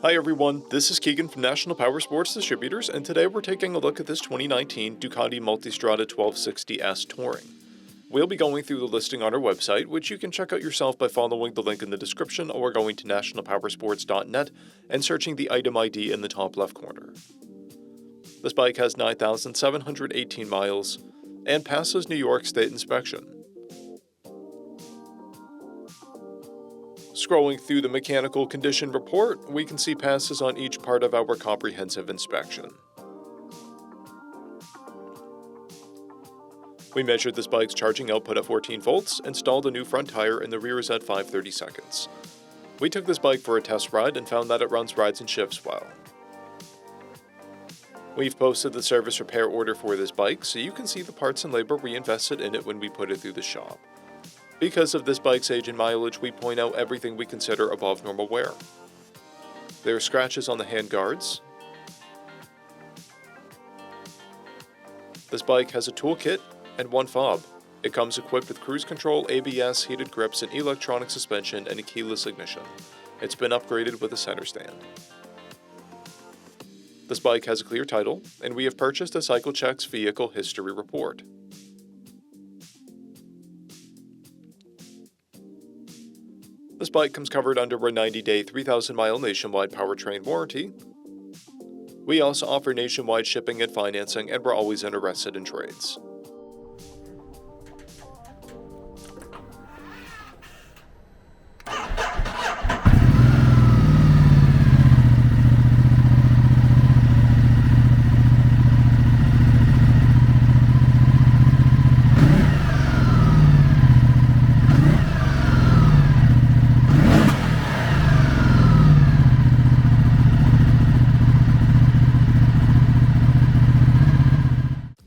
Hi everyone, this is Keegan from National Powersports Distributors, and today we're taking a look at this 2019 Ducati Multistrada 1260S Touring. We'll be going through the listing on our website, which you can check out yourself by following the link in the description or going to nationalpowersports.net and searching the item ID in the top left corner. This bike has 9,718 miles and passes New York State inspection. Scrolling through the mechanical condition report, we can see passes on each part of our comprehensive inspection. We measured this bike's charging output at 14 volts, installed a new front tire, and the rear is at 530 seconds. We took this bike for a test ride and found that it runs rides and shifts well. We've posted the service repair order for this bike, so you can see the parts and labor we invested in it when we put it through the shop. Because of this bike's age and mileage, we point out everything we consider above normal wear. There are scratches on the hand guards. This bike has a toolkit and one fob. It comes equipped with cruise control, ABS, heated grips, and electronic suspension, and a keyless ignition. It's been upgraded with a center stand. This bike has a clear title, and we have purchased a CycleCheck's vehicle history report. This bike comes covered under a 90-day, 3,000-mile nationwide powertrain warranty. We also offer nationwide shipping and financing, and we're always interested in trades.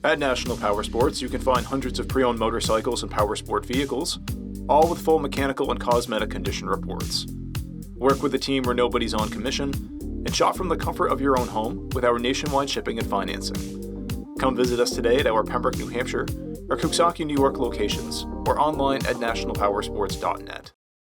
At National Powersports, you can find hundreds of pre-owned motorcycles and powersport vehicles, all with full mechanical and cosmetic condition reports. Work with a team where nobody's on commission, and shop from the comfort of your own home with our nationwide shipping and financing. Come visit us today at our Pembroke, New Hampshire, or Coxsackie, New York locations, or online at nationalpowersports.net.